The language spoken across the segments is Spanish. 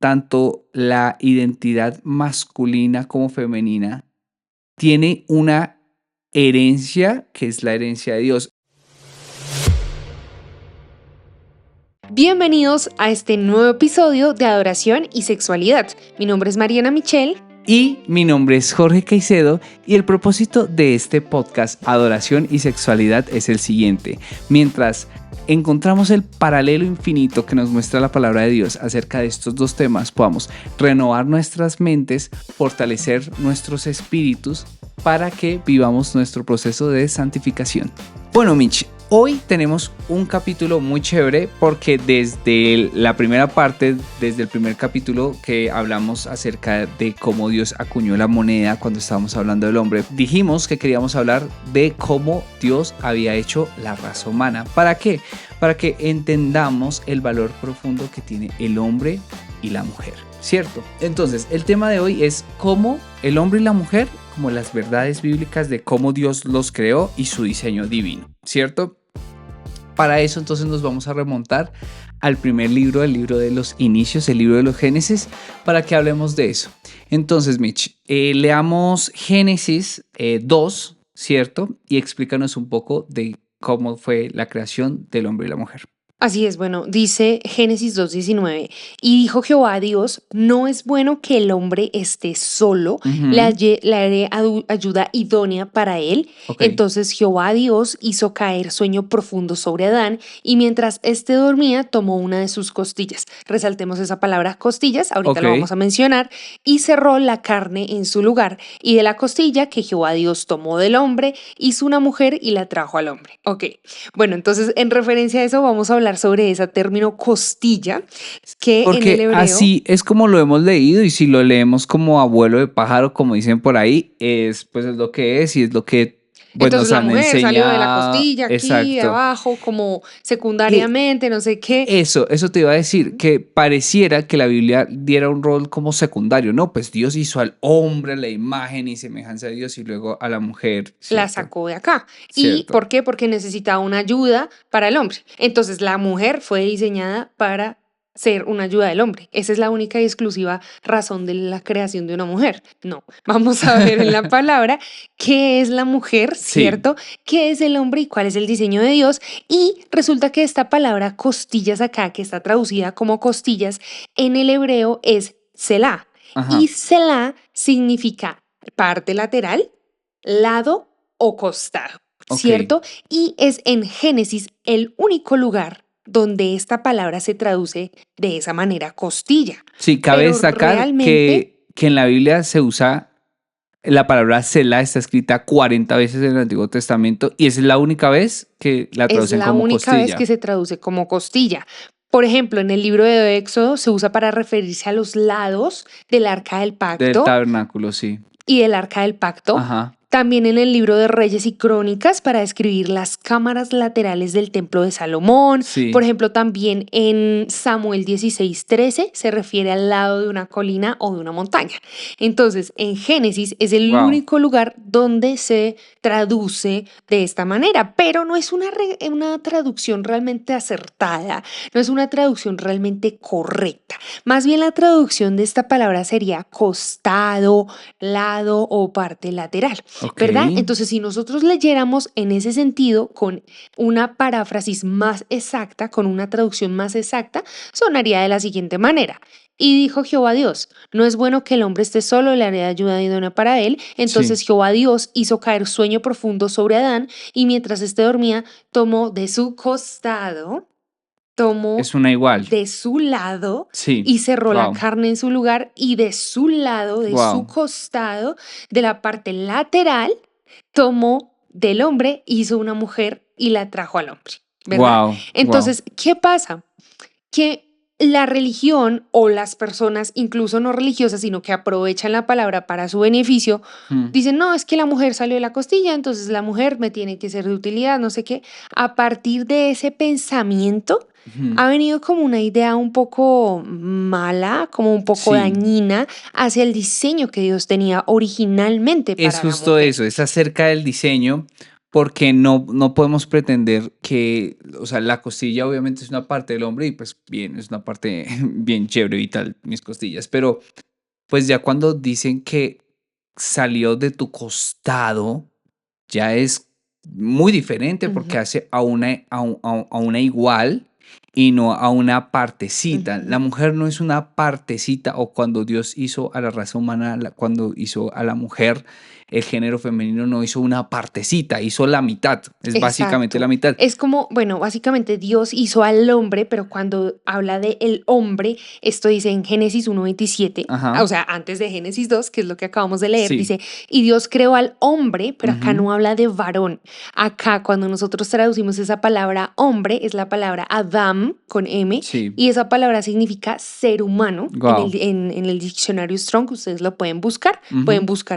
tanto la identidad masculina como femenina tiene una herencia que es la herencia de Dios. Bienvenidos a este nuevo episodio de Adoración y Sexualidad. Mi nombre es Mariana Michel. Y mi nombre es Jorge Caicedo y el propósito de este podcast Adoración y Sexualidad es el siguiente. Mientras encontramos el paralelo infinito que nos muestra la palabra de Dios acerca de estos dos temas, podamos renovar nuestras mentes, fortalecer nuestros espíritus para que vivamos nuestro proceso de santificación. Bueno, Mitch, hoy tenemos un capítulo muy chévere porque desde la primera parte, desde el primer capítulo que hablamos acerca de cómo Dios acuñó la moneda cuando estábamos hablando del hombre, dijimos que queríamos hablar de cómo Dios había hecho la raza humana. ¿Para qué? Para que entendamos el valor profundo que tiene el hombre y la mujer, ¿cierto? Entonces, el tema de hoy es cómo el hombre y la mujer, como las verdades bíblicas de cómo Dios los creó y su diseño divino, ¿cierto? Para eso entonces nos vamos a remontar al primer libro, el libro de los inicios, el libro de los Génesis, para que hablemos de eso. Entonces, Mitch, leamos Génesis 2, ¿cierto? Y explícanos un poco de cómo fue la creación del hombre y la mujer. Así es, bueno, dice Génesis 2:19, y dijo Jehová a Dios, no es bueno que el hombre esté solo, le haré ayuda idónea para él. Okay. Entonces Jehová Dios hizo caer sueño profundo sobre Adán, y mientras éste dormía, tomó una de sus costillas. Resaltemos esa palabra costillas, ahorita lo vamos a mencionar, y cerró la carne en su lugar, y de la costilla que Jehová Dios tomó del hombre, hizo una mujer y la trajo al hombre. Ok, bueno, entonces en referencia a eso vamos a hablar sobre ese término costilla, que porque en el hebreo... así es como lo hemos leído, y si lo leemos como abuelo de pájaro, como dicen por ahí, es lo que es y es lo que pues Entonces nos la han mujer salió de la enseñado. costilla aquí, de Exacto. abajo, como Y secundariamente, no sé qué. eso te iba a decir, que pareciera que la Biblia diera un rol como secundario, ¿no? Pues Dios hizo al hombre la imagen y semejanza de Dios y luego a la mujer, La ¿cierto? sacó de acá. ¿Y Cierto. por qué? Porque necesitaba una ayuda para el hombre. Entonces la mujer fue diseñada para ser una ayuda del hombre. Esa es la única y exclusiva razón de la creación de una mujer. No, vamos a ver en la palabra qué es la mujer, Sí, ¿cierto? ¿Qué es el hombre y cuál es el diseño de Dios? Y resulta que esta palabra costillas acá, que está traducida como costillas, en el hebreo es selah. Y ajá, selah significa parte lateral, lado o costado, ok. ¿cierto? Y es en Génesis el único lugar donde esta palabra se traduce de esa manera, costilla. Sí, cabe Pero destacar realmente que en la Biblia se usa la palabra Selah, está escrita 40 veces en el Antiguo Testamento y esa es la única vez que la es traducen la como única vez que costilla se traduce como costilla. Por ejemplo, en el libro de Éxodo se usa para referirse a los lados del arca del del pacto tabernáculo, sí. y del arca del pacto. Ajá, También en el libro de Reyes y Crónicas para describir las cámaras laterales del templo de Salomón. Por sí. ejemplo, también en Samuel 16:13 se refiere al lado de una colina o de una montaña. Entonces, en Génesis es el Wow. único lugar donde se traduce de esta manera, pero no es una traducción realmente acertada, no es una traducción realmente correcta. Más bien la traducción de esta palabra sería costado, lado o parte lateral, Ok. ¿verdad? Entonces, si nosotros leyéramos en ese sentido con una paráfrasis más exacta, con una traducción más exacta, sonaría de la siguiente manera. Y dijo Jehová Dios, no es bueno que el hombre esté solo, le haré ayuda idónea para él. Sí. Entonces Jehová Dios hizo caer sueño profundo sobre Adán, y mientras éste dormía, tomó de su costado, tomó Es una igual. de su lado Sí. y cerró la Wow. carne en su lugar, y de su lado, de su Wow. costado, de la parte lateral, tomó del hombre, hizo una mujer y la trajo al hombre, ¿verdad? Wow. Wow. Entonces, ¿qué pasa? Que la religión o las personas, incluso no religiosas, sino que aprovechan la palabra para su beneficio, dicen, no, es que la mujer salió de la costilla, entonces la mujer me tiene que ser de utilidad, no sé qué. A partir de ese pensamiento, ha venido como una idea un poco mala, como un poco Sí. dañina hacia el diseño que Dios tenía originalmente Es para la justo mujer. eso, es acerca del diseño, porque no podemos pretender que, o sea, la costilla obviamente es una parte del hombre y pues bien, es una parte bien chévere y tal, mis costillas, pero pues ya cuando dicen que salió de tu costado, ya es muy diferente porque Ujú, hace a una igual y no a una partecita. La ujú. mujer no es una partecita o cuando Dios hizo a la raza humana, cuando hizo a la mujer, el género femenino no hizo una partecita, hizo la mitad, es básicamente la Exacto. mitad. Es como, bueno, básicamente Dios hizo al hombre, pero cuando habla de el hombre, esto dice en Génesis 1:27, o Ajá, sea, antes de Génesis 2, que es lo que acabamos de leer, sí. dice, y Dios creó al hombre, pero acá Ujú, no habla de varón. Acá, cuando nosotros traducimos esa palabra hombre, es la palabra Adam con M, sí, y esa palabra significa ser humano. wow. En el diccionario Strong, ustedes lo pueden buscar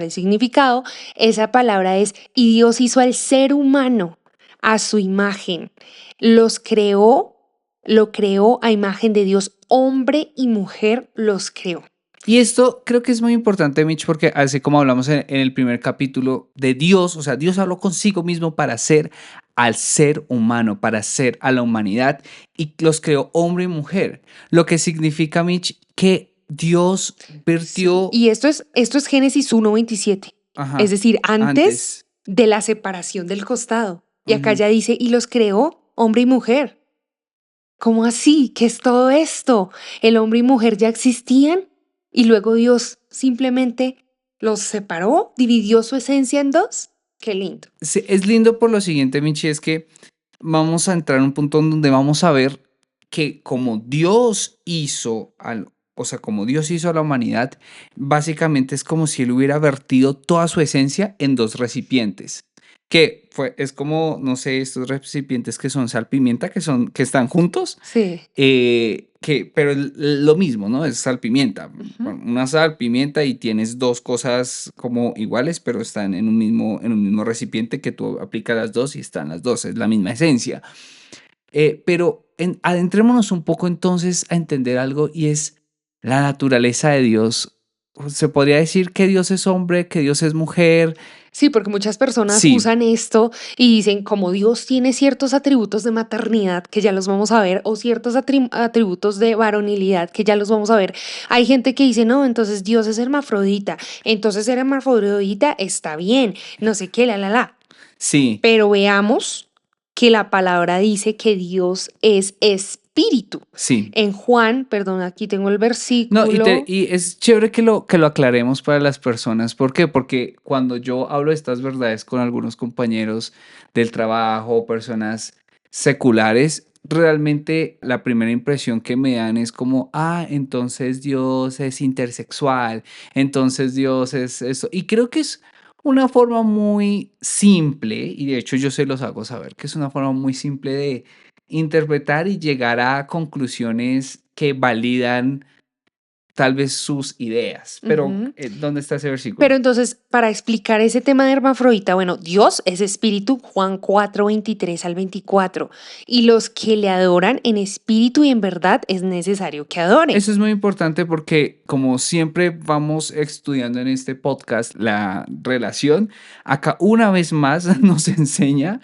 el significado. Esa palabra es, y Dios hizo al ser humano a su imagen. Los creó, lo creó a imagen de Dios. Hombre y mujer los creó. Y esto creo que es muy importante, Mitch, porque así como hablamos en el primer capítulo de Dios, o sea, Dios habló consigo mismo para hacer al ser humano, para hacer a la humanidad y los creó hombre y mujer, lo que significa, Mitch, que Dios Sí. vertió, Y esto es Génesis 1:27. Es ajá, decir, antes antes. de la separación del costado. Y acá Ujú. ya dice, y los creó hombre y mujer. ¿Cómo así? ¿Qué es todo esto? El hombre y mujer ya existían y luego Dios simplemente los separó, dividió su esencia en dos. Qué lindo. Sí, es lindo por lo siguiente, Michi, es que vamos a entrar en un punto en donde vamos a ver que como Dios hizo o sea, como Dios hizo a la humanidad, básicamente es como si él hubiera vertido toda su esencia en dos recipientes. Es como, no sé, estos recipientes que son sal pimienta, que están juntos, Sí. pero lo mismo, ¿no? Es sal pimienta. Ujú. Bueno, una sal pimienta y tienes dos cosas como iguales, pero están en un mismo recipiente que tú aplicas las dos y están las dos, es la misma esencia. Pero adentrémonos un poco entonces a entender algo y es la naturaleza de Dios. Se podría decir que Dios es hombre, que Dios es mujer. Sí, porque muchas personas Sí, usan esto y dicen, como Dios tiene ciertos atributos de maternidad, que ya los vamos a ver, o ciertos atributos de varonilidad, que ya los vamos a ver. Hay gente que dice, no, entonces Dios es hermafrodita, entonces ser hermafrodita está bien, no sé qué, la. sí. Pero veamos que la palabra dice que Dios es espíritu. Sí. En Juan, perdón, aquí tengo el No, versículo. y es chévere que lo aclaremos para las personas. ¿Por qué? Porque cuando yo hablo de estas verdades con algunos compañeros del trabajo, personas seculares, realmente la primera impresión que me dan es como, entonces Dios es intersexual, entonces Dios es eso. Y creo que es una forma muy simple, y de hecho yo se los hago saber, que es una forma muy simple de interpretar y llegar a conclusiones que validan tal vez sus ideas. Pero, Ujú. ¿dónde está ese Pero versículo? entonces, para explicar ese tema de hermafrodita, bueno, Dios es espíritu, Juan 4:23 al 24, y los que le adoran en espíritu y en verdad es necesario que adoren. Eso es muy importante porque como siempre vamos estudiando en este podcast la relación, acá una vez más nos enseña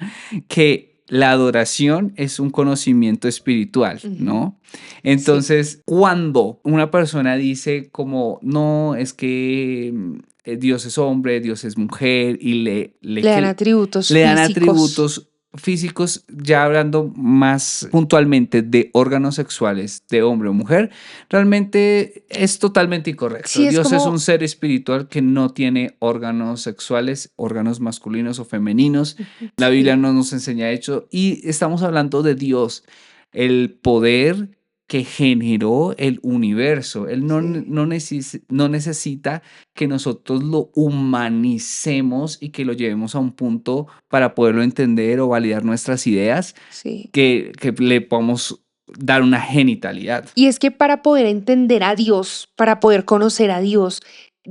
que la adoración es un conocimiento espiritual, Ujú. ¿no? Sí, Entonces, cuando una persona dice como, no, es que Dios es hombre, Dios es mujer y le dan atributos le dan físicos. atributos físicos, ya hablando más puntualmente de órganos sexuales de hombre o mujer, realmente es totalmente incorrecto. Sí, es Dios es un como, ser espiritual que no tiene órganos sexuales, órganos masculinos o femeninos. ujú, La Biblia sí, no nos enseña eso y estamos hablando de Dios, el poder que generó el universo. Él sí. no necesita que nosotros lo humanicemos y que lo llevemos a un punto para poderlo entender o validar nuestras ideas, Sí. que le podamos dar una genitalidad. Y es que para poder entender a Dios, para poder conocer a Dios,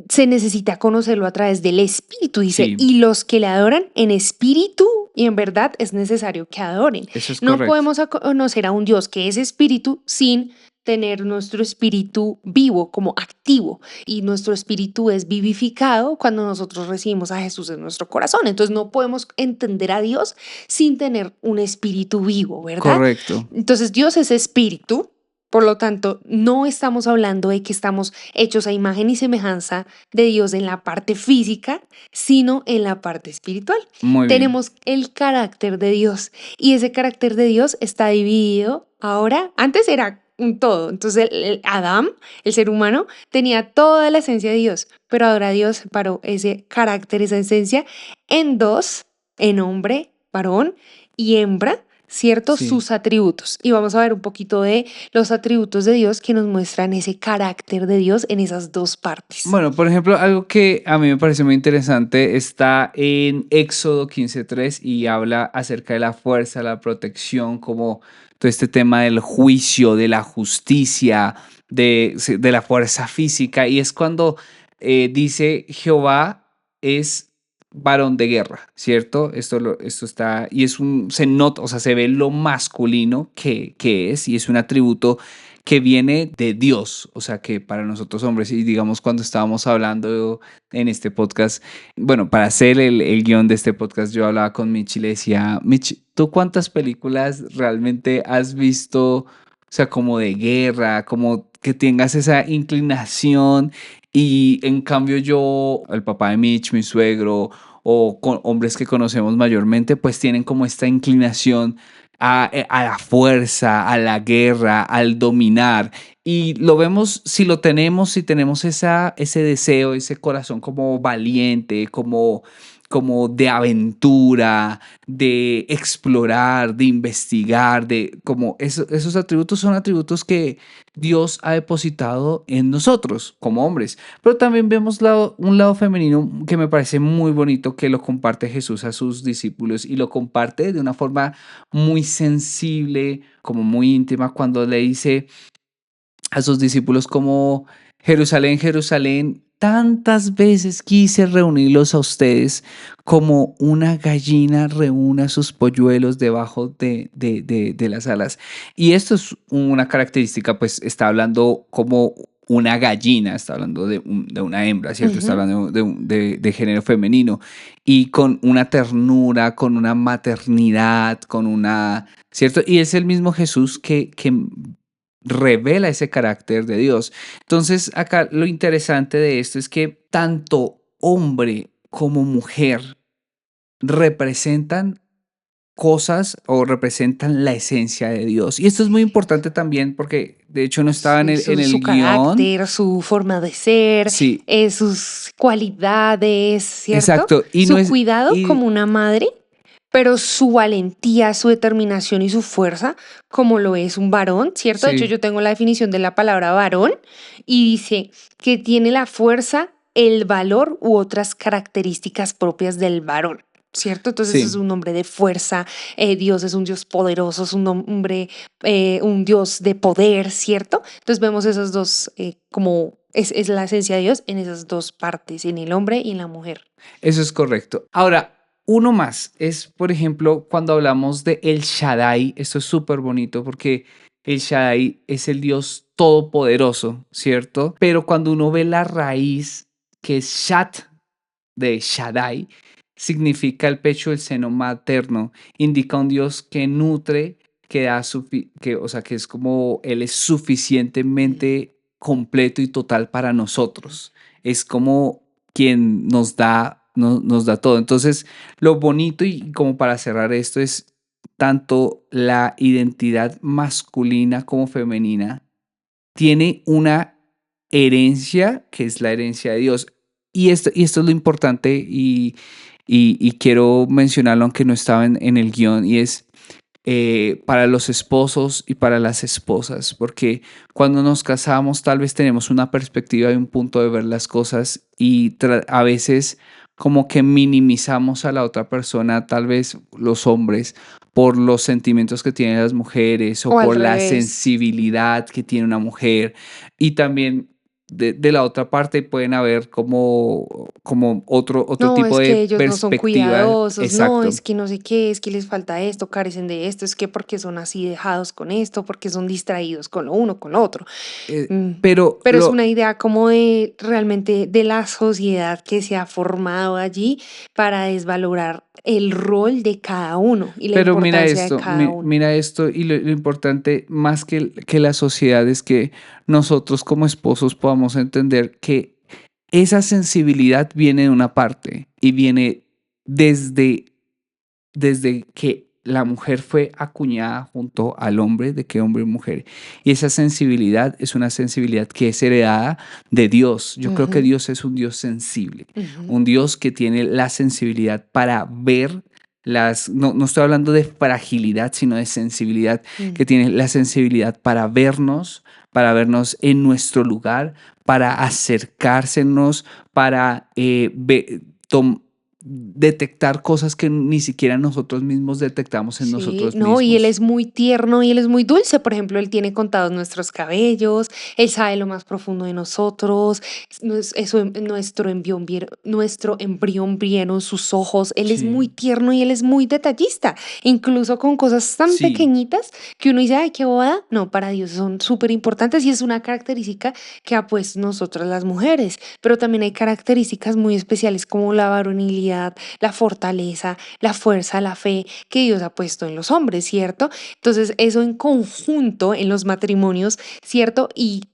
se necesita conocerlo a través del espíritu, dice, Sí, y los que le adoran en espíritu y en verdad es necesario que adoren. eso es No correcto. podemos conocer a un Dios que es espíritu sin tener nuestro espíritu vivo, como activo, y nuestro espíritu es vivificado cuando nosotros recibimos a Jesús en nuestro corazón. Entonces no podemos entender a Dios sin tener un espíritu vivo, ¿verdad? Correcto. Entonces Dios es espíritu. Por lo tanto, no estamos hablando de que estamos hechos a imagen y semejanza de Dios en la parte física, sino en la parte espiritual. Muy bien. Tenemos el carácter de Dios y ese carácter de Dios está dividido ahora. Antes era un todo. Entonces el Adán, el ser humano, tenía toda la esencia de Dios, pero ahora Dios separó ese carácter, esa esencia en dos, en hombre, varón y hembra, ¿cierto? Sí. Sus atributos. Y vamos a ver un poquito de los atributos de Dios que nos muestran ese carácter de Dios en esas dos partes. Bueno, por ejemplo, algo que a mí me parece muy interesante está en Éxodo 15:3 y habla acerca de la fuerza, la protección, como todo este tema del juicio, de la justicia, de la fuerza física. Y es cuando dice Jehová es varón de guerra, ¿cierto? Esto está, y se nota, o sea, se ve lo masculino que es, y es un atributo que viene de Dios, o sea que para nosotros hombres, y digamos cuando estábamos hablando en este podcast, bueno, para hacer el guión de este podcast, yo hablaba con Mitch y le decía, Mitch, ¿tú cuántas películas realmente has visto, o sea, como de guerra, como que tengas esa inclinación? Y en cambio yo, el papá de Mitch, mi suegro, o con hombres que conocemos mayormente, pues tienen como esta inclinación a la fuerza, a la guerra, al dominar. Y lo vemos, si lo tenemos, si tenemos ese deseo, ese corazón como valiente, como de aventura, de explorar, de investigar, como esos atributos son atributos que Dios ha depositado en nosotros como hombres. Pero también vemos un lado femenino que me parece muy bonito, que lo comparte Jesús a sus discípulos y lo comparte de una forma muy sensible, como muy íntima, cuando le dice a sus discípulos como Jerusalén, Jerusalén, tantas veces quise reunirlos a ustedes como una gallina reúne a sus polluelos debajo de las alas. Y esto es una característica, pues está hablando como una gallina, está hablando de una hembra, ¿cierto? Está Ujú. hablando de género femenino y con una ternura, con una maternidad, con una, ¿cierto? Y es el mismo Jesús que revela ese carácter de Dios. Entonces, acá lo interesante de esto es que tanto hombre como mujer representan cosas o representan la esencia de Dios. Y esto es muy importante también porque de hecho no estaba en Sí, el, en su el guión. carácter, su forma de ser, Sí, sus cualidades, ¿cierto? exacto. Y no Su es, cuidado y como una madre, pero su valentía, su determinación y su fuerza, como lo es un varón, ¿cierto? De hecho, sí, yo tengo la definición de la palabra varón y dice que tiene la fuerza, el valor u otras características propias del varón. ¿Cierto? Entonces es sí. un hombre de fuerza, Dios es un Dios poderoso, es un hombre, un Dios de poder, ¿cierto? Entonces vemos esos dos, como es la esencia de Dios en esas dos partes, en el hombre y en la mujer. Eso es correcto. Ahora, uno más es, por ejemplo, cuando hablamos de El Shaddai, esto es súper bonito porque El Shaddai es el Dios todopoderoso, ¿cierto? Pero cuando uno ve la raíz, que es Shat de Shaddai, significa el pecho, el seno materno, indica un Dios que nutre, que da, o sea, que es como Él es suficientemente completo y total para nosotros. Es como quien nos da, nos da todo. Entonces, lo bonito y como para cerrar esto es tanto la identidad masculina como femenina tiene una herencia que es la herencia de Dios. Y esto es lo importante y quiero mencionarlo aunque no estaba en el guión y es para los esposos y para las esposas, porque cuando nos casamos tal vez tenemos una perspectiva y un punto de ver las cosas y a veces como que minimizamos a la otra persona, tal vez los hombres, por los sentimientos que tienen las mujeres o O al por la revés. sensibilidad que tiene una mujer. Y también de la otra parte pueden haber como otro No, tipo es de que ellos no son perspectiva. cuidadosos, no, Exacto. es que no sé qué, es que les falta esto, carecen de esto, es que porque son así dejados con esto, porque son distraídos con lo uno, con lo otro. Mm, Pero Pero es una idea como de realmente de la sociedad que se ha formado allí para desvalorar el rol de cada uno y la Pero mira importancia de esto, cada uno. mira esto y lo importante más que la sociedad es que nosotros como esposos podamos entender que esa sensibilidad viene de una parte y viene desde que la mujer fue acuñada junto al hombre, de que hombre y mujer. Y esa sensibilidad es una sensibilidad que es heredada de Dios. Yo creo que Ujú, Dios es un Dios sensible, ujú, un Dios que tiene la sensibilidad para ver no estoy hablando de fragilidad, sino de sensibilidad, mm. que tiene la sensibilidad para vernos en nuestro lugar, para acercársenos, para detectar cosas que ni siquiera nosotros mismos detectamos en Sí, nosotros no, y él mismos. es muy tierno y él es muy dulce. Por ejemplo, él tiene contados nuestros cabellos, él sabe lo más profundo de nosotros, nuestro embrión vieron sus ojos. Él es muy Sí, tierno y él es muy detallista, incluso con cosas tan sí, pequeñitas que uno dice, ay, qué bobada. No, para Dios son súper importantes y es una característica que ha puesto nosotras las mujeres, pero también hay características muy especiales como la varonilidad, la fortaleza, la fuerza, la fe que Dios ha puesto en los hombres, ¿cierto? Entonces, eso en conjunto en los matrimonios, ¿cierto? Y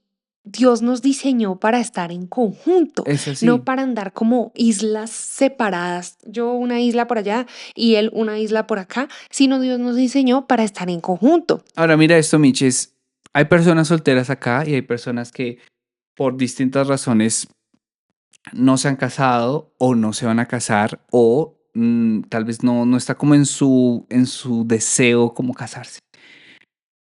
Dios nos diseñó para estar en conjunto, es no así. para andar como islas separadas, yo una isla por allá y él una isla por acá, sino Dios nos diseñó para estar en conjunto. Ahora mira esto, Miches. Hay personas solteras acá y hay personas que por distintas razones no se han casado o no se van a casar o tal vez no está como en su deseo como casarse.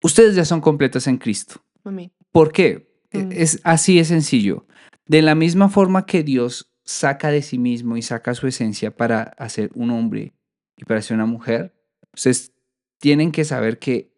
Ustedes ya son completas en Cristo. Amén. ¿Por qué? Mm, Es así de sencillo. De la misma forma que Dios saca de sí mismo y saca su esencia para hacer un hombre y para hacer una mujer, ustedes tienen que saber que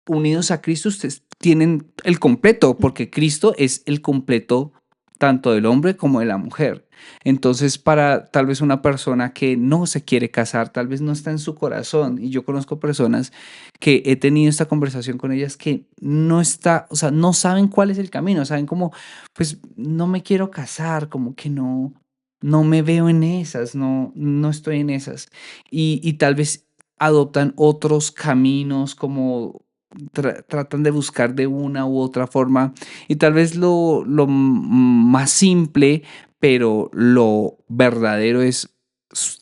unidos a Cristo ustedes tienen el completo, mm. porque Cristo es el completo tanto del hombre como de la mujer. Entonces, para tal vez una persona que no se quiere casar, tal vez no está en su corazón, y yo conozco personas que he tenido esta conversación con ellas que no está, o sea, no saben cuál es el camino, saben como, pues no me quiero casar, como que no me veo en esas, no estoy en esas. Y tal vez adoptan otros caminos como tratan de buscar de una u otra forma y tal vez más simple, pero lo verdadero es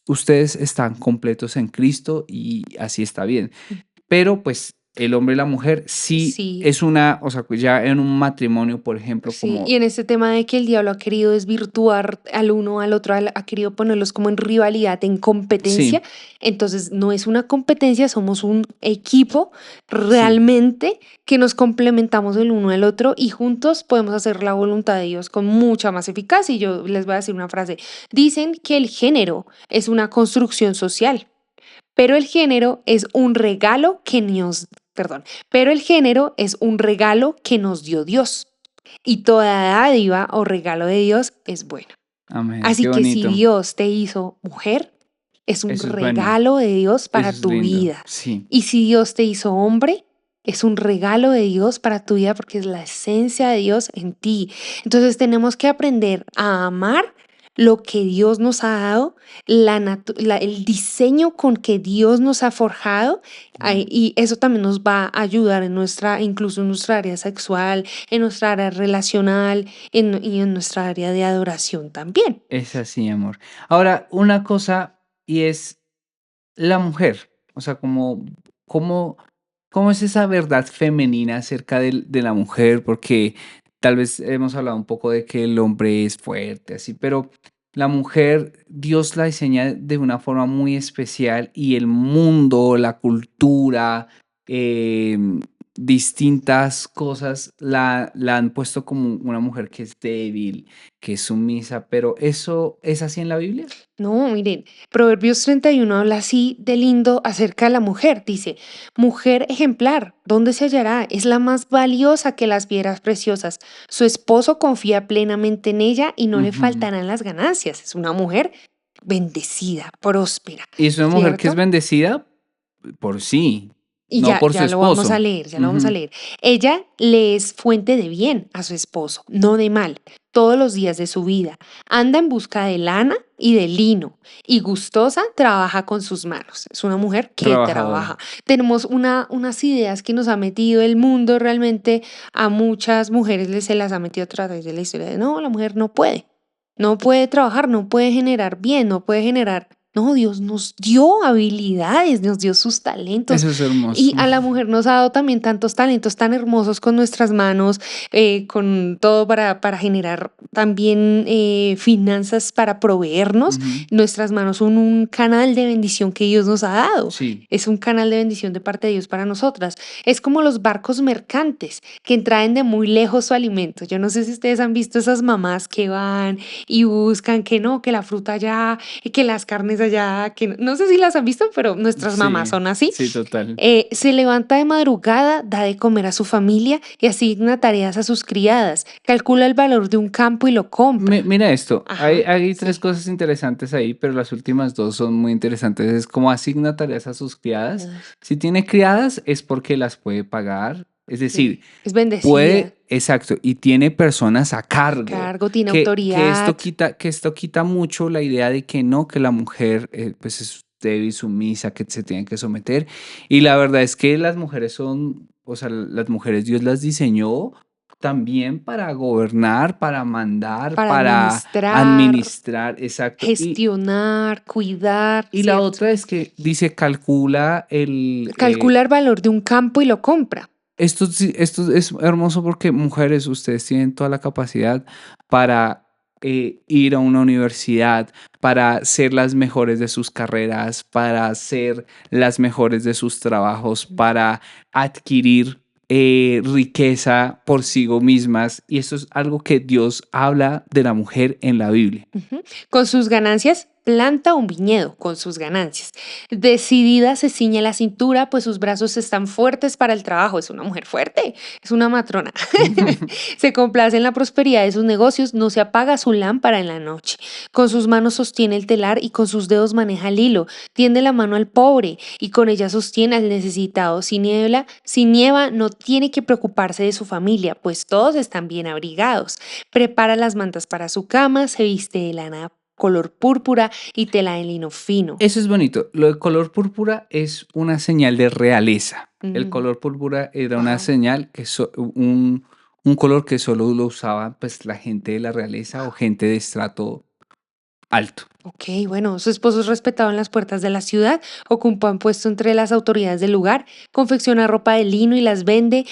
ustedes están completos en Cristo y así está bien. Pero pues el hombre y la mujer sí Sí, es una, o sea, pues ya en un matrimonio, por ejemplo, sí, y como, en este tema de que el diablo ha querido desvirtuar al uno al otro, ha querido ponerlos como en rivalidad, en competencia, sí, entonces no es una competencia, somos un equipo sí, realmente que nos complementamos el uno al otro y juntos podemos hacer la voluntad de Dios con mucha más eficacia. Y yo les voy a decir una frase, dicen que el género es una construcción social, pero el género es un regalo que nos, perdón, pero el género es un regalo que nos dio Dios. Y toda dádiva o regalo de Dios es bueno. amén, Así qué que si bonito. Dios te hizo mujer, es un Eso es bueno, regalo de Dios eso para es tu lindo, vida. sí. Y si Dios te hizo hombre, es un regalo de Dios para tu vida porque es la esencia de Dios en ti. Entonces tenemos que aprender a amar lo que Dios nos ha dado, el diseño con que Dios nos ha forjado, y eso también nos va a ayudar en nuestra, incluso en nuestra área sexual, en nuestra área relacional y en nuestra área de adoración también. Es así, amor. Ahora, una cosa y es la mujer, o sea, cómo, cómo es esa verdad femenina acerca de la mujer, porque tal vez hemos hablado un poco de que el hombre es fuerte, así, pero la mujer, Dios la diseña de una forma muy especial y el mundo, la cultura, distintas cosas la han puesto como una mujer que es débil, que es sumisa, pero ¿eso es así en la Biblia? No, miren, Proverbios 31 habla así de lindo acerca de la mujer. Dice, mujer ejemplar, ¿dónde se hallará? Es la más valiosa que las piedras preciosas. Su esposo confía plenamente en ella y no le Ujú. faltarán las ganancias. Es una mujer bendecida, próspera, Y es una mujer que es ¿cierto? bendecida por sí, Y no ya, por su ya lo vamos a esposo. leer, ya lo vamos a Ujú. leer. Ella le es fuente de bien a su esposo, no de mal, todos los días de su vida. Anda en busca de lana y de lino y gustosa trabaja con sus manos. Es una mujer que Trabajadora. trabaja. Tenemos unas ideas que nos ha metido el mundo realmente a muchas mujeres se las ha metido a través de la historia de no, la mujer no puede. No puede trabajar, no puede generar bien, no puede generar. No, Dios nos dio habilidades, nos dio sus talentos Eso es y hermoso. a la mujer nos ha dado también tantos talentos tan hermosos con nuestras manos, con todo para generar también finanzas para proveernos. Ujú. Nuestras manos son un canal de bendición que Dios nos ha dado. Sí. Es un canal de bendición de parte de Dios para nosotras. Es como los barcos mercantes que traen de muy lejos su alimento. Yo no sé si ustedes han visto esas mamás que van y buscan que no, que la fruta allá, y que las carnes allá, que no sé si las han visto, pero nuestras mamás Sí, son así. sí, total. Se levanta de madrugada, da de comer a su familia y asigna tareas a sus criadas. Calcula el valor de un campo y lo compra. Mira esto, Ajá, hay tres sí. cosas interesantes ahí, pero las últimas dos son muy interesantes. Es como asigna tareas a sus criadas. Ah, Si tiene criadas es porque las puede pagar. Es decir, sí. Es bendecida. puede, exacto, y tiene personas a A cargo. cargo, tiene Que autoridad. esto quita mucho la idea de que no, que la mujer pues es débil, sumisa, que se tiene que someter. Y la verdad es que las mujeres son, o sea, las mujeres Dios las diseñó también para gobernar, para mandar, Para para administrar, administrar, exacto. gestionar, cuidar, Y la ¿cierto? otra es que dice, calcula el, Calcula el valor de un campo y lo compra. esto es hermoso porque mujeres, ustedes tienen toda la capacidad para ir a una universidad, para ser las mejores de sus carreras, para ser las mejores de sus trabajos, para adquirir riqueza por sí mismas. Y eso es algo que Dios habla de la mujer en la Biblia. Ujú. Con sus ganancias, planta un viñedo con sus ganancias. Decidida se ciñe la cintura, pues sus brazos están fuertes para el trabajo. Es una mujer fuerte, es una matrona. Se complace en la prosperidad de sus negocios, no se apaga su lámpara en la noche. Con sus manos sostiene el telar y con sus dedos maneja el hilo. Tiende la mano al pobre y con ella sostiene al necesitado. Si nieva, no tiene que preocuparse de su familia, pues todos están bien abrigados. Prepara las mantas para su cama, se viste de lana color púrpura y tela de lino fino. Eso es bonito. Lo de color púrpura es una señal de realeza. El Mm, color púrpura era una wow, señal que un color que solo lo usaba pues la gente de la realeza o wow. gente de estrato alto. Ok, bueno, su esposo es respetado en las puertas de la ciudad, ocupa un puesto entre las autoridades del lugar, confecciona ropa de lino y las vende,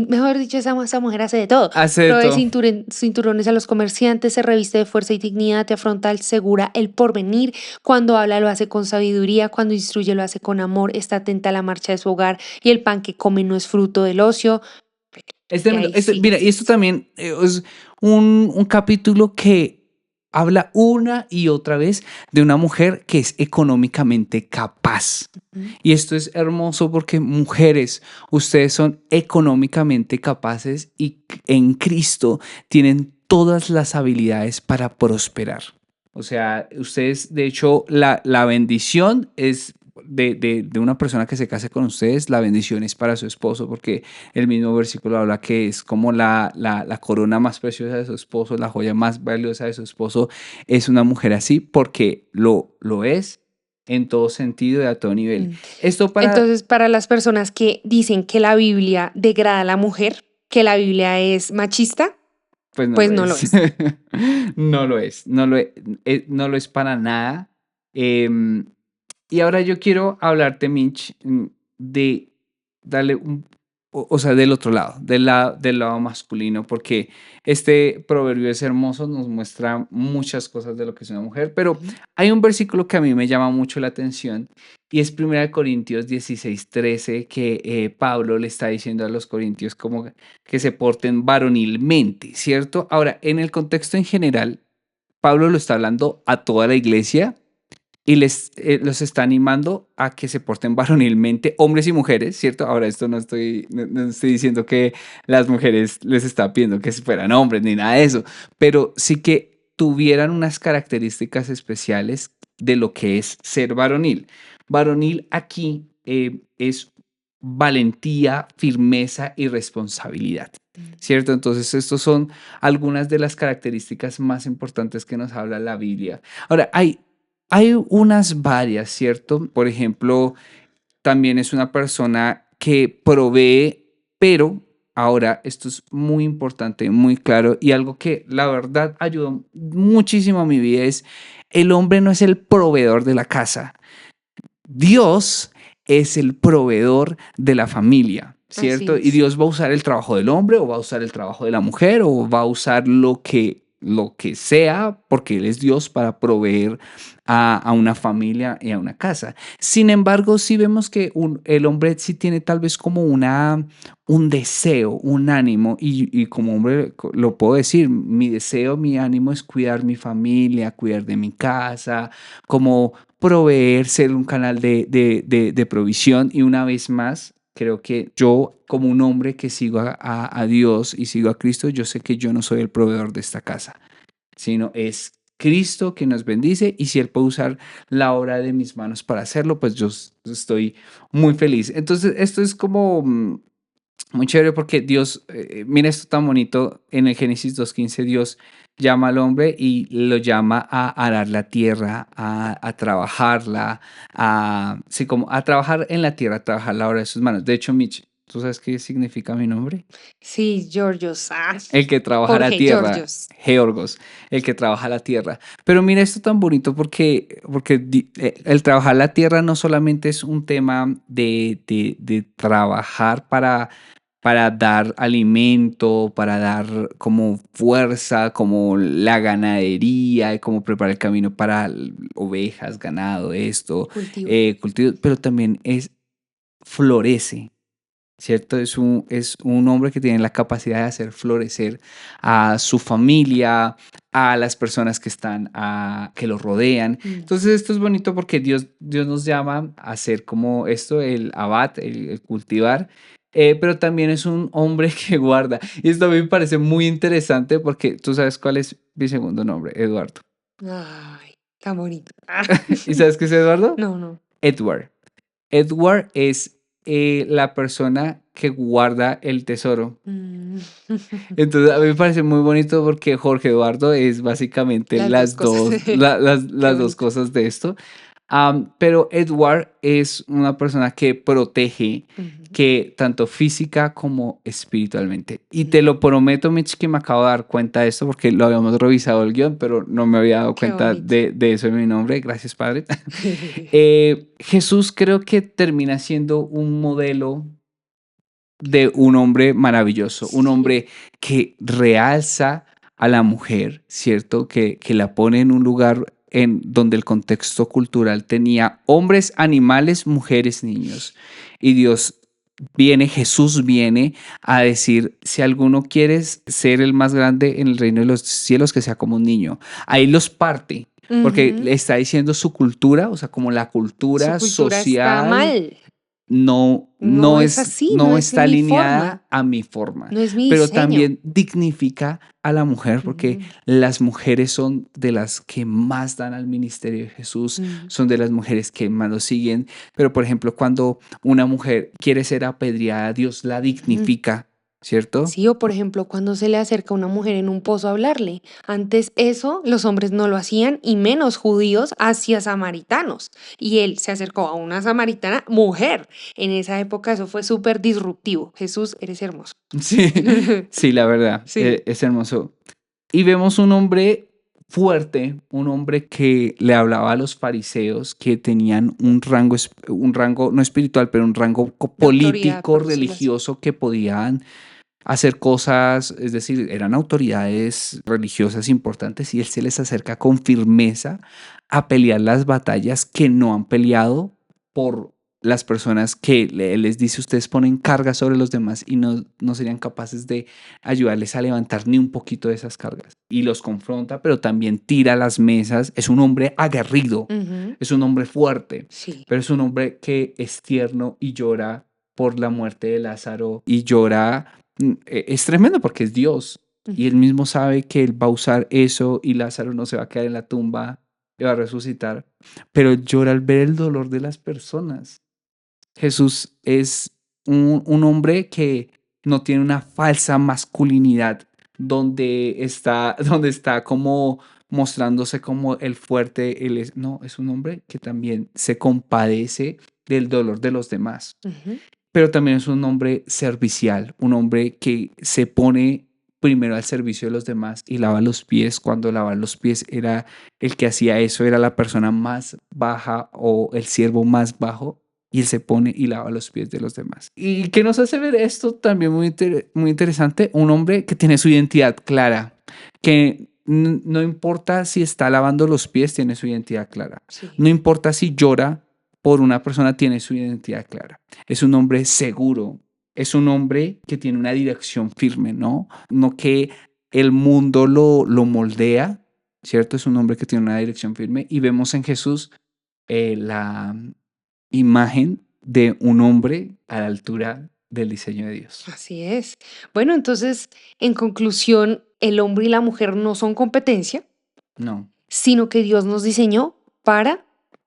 mejor dicho, esa mujer hace de todo, Hace de provee todo. cinturones a los comerciantes, se reviste de fuerza y dignidad, te afronta, segura el porvenir, cuando habla lo hace con sabiduría, cuando instruye lo hace con amor, está atenta a la marcha de su hogar y el pan que come no es fruto del ocio, Es y tremendo. ahí sigue. Mira, y esto también es un capítulo que habla una y otra vez de una mujer que es económicamente capaz. Ujú. Y esto es hermoso porque mujeres, ustedes son económicamente capaces y en Cristo tienen todas las habilidades para prosperar. O sea, ustedes, de hecho, la bendición es de una persona que se case con ustedes, la bendición es para su esposo, porque el mismo versículo habla que es como la corona más preciosa de su esposo, la joya más valiosa de su esposo, es una mujer así porque lo es en todo sentido y a todo nivel. Mm. Esto para, Entonces, para las personas que dicen que la Biblia degrada a la mujer, que la Biblia es machista, pues no pues lo no lo es. es. No lo es, no lo es para nada. Em, y ahora yo quiero hablarte, Mitch, de darle o sea, del otro lado, del lado masculino, porque este proverbio es hermoso, nos muestra muchas cosas de lo que es una mujer, pero Ujú. hay un versículo que a mí me llama mucho la atención y es 1 Corintios 16:13 que Pablo le está diciendo a los corintios como que se porten varonilmente, ¿cierto? Ahora, en el contexto en general, Pablo lo está hablando a toda la iglesia y los está animando a que se porten varonilmente, hombres y mujeres, ¿cierto? Ahora, esto no estoy diciendo que las mujeres les está pidiendo que fueran hombres ni nada de eso, pero sí que tuvieran unas características especiales de lo que es ser varonil. Varonil aquí es valentía, firmeza y responsabilidad, Mm. ¿cierto? Entonces, estos son algunas de las características más importantes que nos habla la Biblia. Ahora, hay unas varias, ¿cierto? Por ejemplo, también es una persona que provee, pero ahora esto es muy importante, muy claro y algo que la verdad ayudó muchísimo a mi vida es el hombre no es el proveedor de la casa. Dios es el proveedor de la familia, Así ¿cierto? Y es. Dios va a usar el trabajo del hombre o va a usar el trabajo de la mujer o va a usar lo que sea, porque Él es Dios para proveer a una familia y a una casa. Sin embargo, sí vemos que el hombre sí tiene tal vez como un deseo, un ánimo, y como hombre lo puedo decir, mi deseo, mi ánimo es cuidar mi familia, cuidar de mi casa, como proveer, ser un canal de provisión y una vez más, creo que yo como un hombre que sigo a Dios y sigo a Cristo, yo sé que yo no soy el proveedor de esta casa, sino es Cristo que nos bendice y si Él puede usar la obra de mis manos para hacerlo, pues yo estoy muy feliz. Entonces, esto es como muy chévere porque Dios, mira esto tan bonito, en el Génesis 2:15 Dios llama al hombre y lo llama a arar la tierra, a trabajarla, sí, como a trabajar en la tierra, a trabajar la obra de sus manos. De hecho, Mitch, ¿tú sabes qué significa mi nombre? Sí, Georgios. Ah, El que trabaja la Jorge tierra, Georgios. Georgos, el que trabaja la tierra. Pero mira esto tan bonito porque el trabajar la tierra no solamente es un tema de trabajar para dar alimento, para dar como fuerza, como la ganadería, y como preparar el camino para ovejas, ganado, esto, Cultivo. cultivos, pero también florece. ¿Cierto? Es un hombre que tiene la capacidad de hacer florecer a su familia, a las personas que están, que lo rodean. Mm. Entonces esto es bonito porque Dios nos llama a hacer como esto, el abad, el cultivar, pero también es un hombre que guarda. Y esto a mí me parece muy interesante porque tú sabes cuál es mi segundo nombre, Eduardo. Ay, tan bonito. Ah. ¿Y sabes qué es Eduardo? No, no. Edward. Edward es la persona que guarda el tesoro. Mm. Entonces, a mí me parece muy bonito porque Jorge Eduardo es básicamente Las dos cosas. Qué las dos bonito. cosas de esto. Pero Edward es una persona que protege, Ujú. que tanto física como espiritualmente. Y te Mm. lo prometo, Mitch, que me acabo de dar cuenta de esto porque lo habíamos revisado el guión, pero no me había dado Qué cuenta bonito. de eso en mi nombre. Gracias, Padre. Jesús creo que termina siendo un modelo de un hombre maravilloso, un Sí. hombre que realza a la mujer, ¿cierto? Que la pone en un lugar en donde el contexto cultural tenía hombres, animales, mujeres, niños. Y Jesús viene a decir, si alguno quiere ser el más grande en el reino de los cielos, que sea como un niño. Ahí los parte, porque Ujú. le está diciendo su cultura, o sea, como la Su cultura cultura está social mal. no No es así, no no es está mi forma, alineada a mi forma, no es mi pero diseño. también dignifica a la mujer porque Ujú. las mujeres son de las que más dan al ministerio de Jesús, Mm. son de las mujeres que más lo siguen, pero por ejemplo, cuando una mujer quiere ser apedreada, Dios la Ujú. dignifica, ¿cierto? Sí, o por ejemplo, cuando se le acerca una mujer en un pozo a hablarle. Antes eso los hombres no lo hacían y menos judíos hacia samaritanos. Y él se acercó a una samaritana mujer. En esa época eso fue súper disruptivo. Jesús, eres hermoso. Sí, sí, la verdad, Sí. es hermoso. Y vemos un hombre fuerte, un hombre que le hablaba a los fariseos que tenían un rango no espiritual, pero un rango De autoridad, político, por decirlo así. religioso, que podían hacer cosas, es decir, eran autoridades religiosas importantes y él se les acerca con firmeza a pelear las batallas que no han peleado por las personas que les dice: ustedes ponen cargas sobre los demás y no serían capaces de ayudarles a levantar ni un poquito de esas cargas. Y los confronta, pero también tira las mesas. Es un hombre aguerrido, Ujú. es un hombre fuerte, Sí. pero es un hombre que es tierno y llora por la muerte de Lázaro y llora. Es tremendo porque es Dios y él Ujú. mismo sabe que él va a usar eso y Lázaro no se va a quedar en la tumba y va a resucitar, pero él llora al ver el dolor de las personas. Jesús es un hombre que no tiene una falsa masculinidad donde está como mostrándose como el fuerte. No, es un hombre que también se compadece del dolor de los demás, Ujú. pero también es un hombre servicial, un hombre que se pone primero al servicio de los demás y lava los pies. Cuando lava los pies era el que hacía eso, era la persona más baja o el siervo más bajo, y él se pone y lava los pies de los demás. ¿Y qué nos hace ver esto también muy interesante? Un hombre que tiene su identidad clara, que no importa si está lavando los pies, tiene su identidad clara. Sí. No importa si llora por una persona, tiene su identidad clara. Es un hombre seguro, es un hombre que tiene una dirección firme, ¿no? No que el mundo lo moldea, ¿cierto? Es un hombre que tiene una dirección firme y vemos en Jesús la imagen de un hombre a la altura del diseño de Dios. Así es. Bueno, entonces, en conclusión, el hombre y la mujer no son competencia, No, sino que Dios nos diseñó para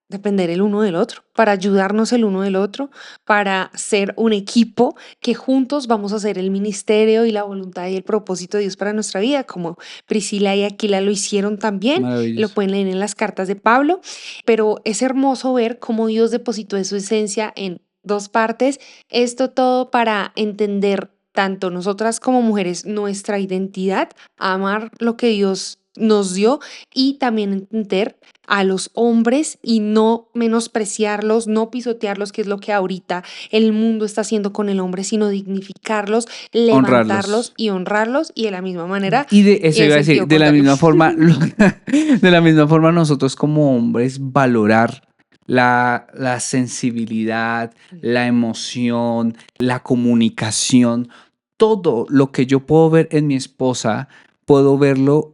depender el uno del otro, para ayudarnos el uno del otro, para ser un equipo que juntos vamos a hacer el ministerio y la voluntad y el propósito de Dios para nuestra vida, como Priscila y Aquila lo hicieron también, lo maravilloso. pueden leer en las cartas de Pablo, pero es hermoso ver cómo Dios depositó de su esencia en dos partes, esto todo para entender tanto nosotras como mujeres nuestra identidad, amar lo que Dios nos dio y también entender a los hombres y no menospreciarlos, no pisotearlos, que es lo que ahorita el mundo está haciendo con el hombre, sino dignificarlos, levantarlos Honrarlos. y honrarlos y de la misma manera Y de eso y en iba a decir, sentido de la contrario. misma forma, de la misma forma nosotros como hombres valorar la sensibilidad, la emoción, la comunicación, todo lo que yo puedo ver en mi esposa, puedo verlo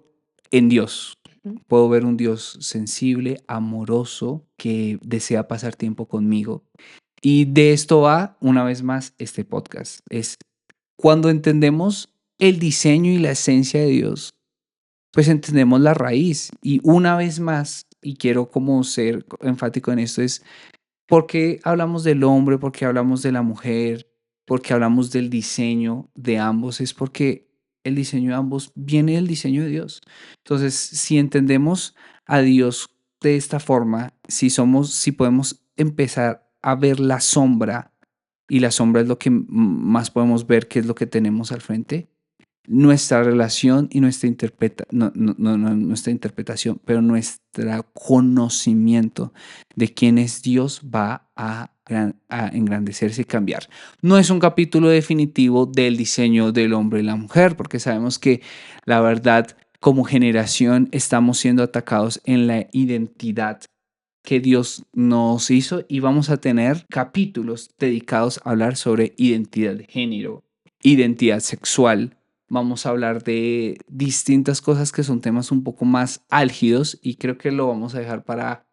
en Dios. Puedo ver un Dios sensible, amoroso, que desea pasar tiempo conmigo. Y de esto va, una vez más, este podcast. Es cuando entendemos el diseño y la esencia de Dios, pues entendemos la raíz. Y una vez más, y quiero como ser enfático en esto, es por qué hablamos del hombre, por qué hablamos de la mujer, por qué hablamos del diseño de ambos, es porque el diseño de ambos viene del diseño de Dios. Entonces, si entendemos a Dios de esta forma, si podemos empezar a ver la sombra, y la sombra es lo que más podemos ver, que es lo que tenemos al frente, nuestra relación y nuestra interpretación, pero nuestro conocimiento de quién es Dios va a engrandecerse y cambiar. No es un capítulo definitivo del diseño del hombre y la mujer, porque sabemos que la verdad, como generación, estamos siendo atacados en la identidad que Dios nos hizo, y vamos a tener capítulos dedicados a hablar sobre identidad de género, identidad sexual. Vamos a hablar de distintas cosas que son temas un poco más álgidos, y creo que lo vamos a dejar para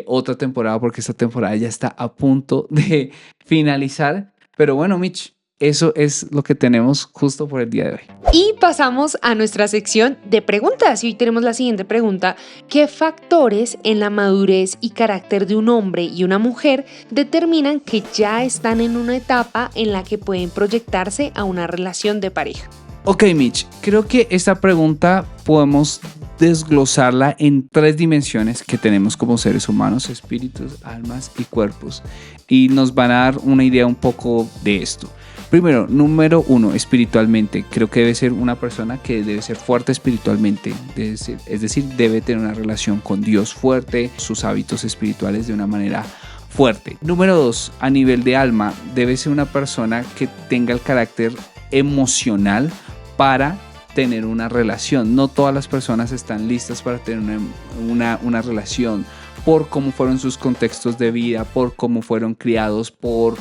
otra temporada, porque esta temporada ya está a punto de finalizar. Pero bueno, Mitch, eso es lo que tenemos justo por el día de hoy. Y pasamos a nuestra sección de preguntas. Y hoy tenemos la siguiente pregunta. ¿Qué factores en la madurez y carácter de un hombre y una mujer determinan que ya están en una etapa en la que pueden proyectarse a una relación de pareja? Ok, Mitch, creo que esta pregunta podemos desglosarla en 3 dimensiones que tenemos como seres humanos: espíritus, almas y cuerpos. Y nos van a dar una idea un poco de esto. Primero, número 1, espiritualmente. Creo que debe ser una persona que debe ser fuerte espiritualmente. Es decir, debe tener una relación con Dios fuerte, sus hábitos espirituales de una manera fuerte. Número 2, a nivel de alma, debe ser una persona que tenga el carácter emocional para tener una relación. No todas las personas están listas para tener una relación por cómo fueron sus contextos de vida, por cómo fueron criados, por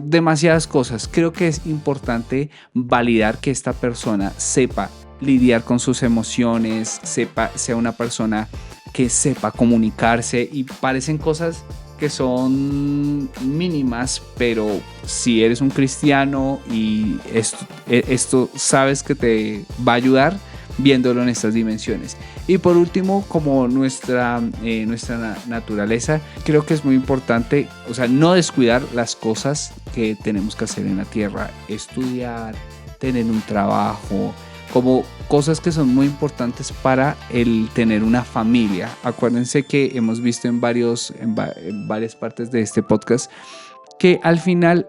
demasiadas cosas. Creo que es importante validar que esta persona sepa lidiar con sus emociones, sea una persona que sepa comunicarse, y parecen cosas que son mínimas, pero si eres un cristiano y esto sabes que te va a ayudar viéndolo en estas dimensiones. Y por último, como nuestra naturaleza, creo que es muy importante, o sea, no descuidar las cosas que tenemos que hacer en la tierra, estudiar, tener un trabajo, como cosas que son muy importantes para el tener una familia. Acuérdense que hemos visto en varias partes de este podcast que al final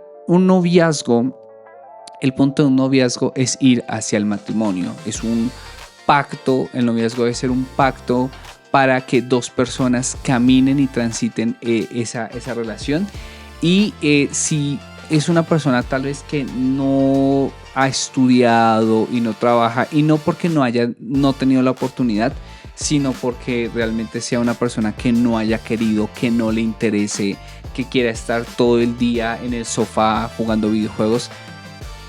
el punto de un noviazgo es ir hacia el matrimonio. Es un pacto, el noviazgo debe ser un pacto para que dos personas caminen y transiten esa relación. Y si es una persona tal vez que no ha estudiado y no trabaja, y no porque no tenido la oportunidad, sino porque realmente sea una persona que no haya querido, que no le interese, que quiera estar todo el día en el sofá jugando videojuegos,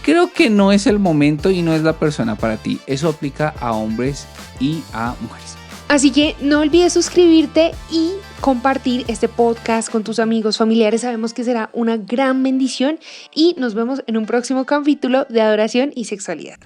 creo que no es el momento y no es la persona para ti. Eso aplica a hombres y a mujeres. Así que no olvides suscribirte y compartir este podcast con tus amigos, familiares. Sabemos que será una gran bendición y nos vemos en un próximo capítulo de Adoración y Sexualidad.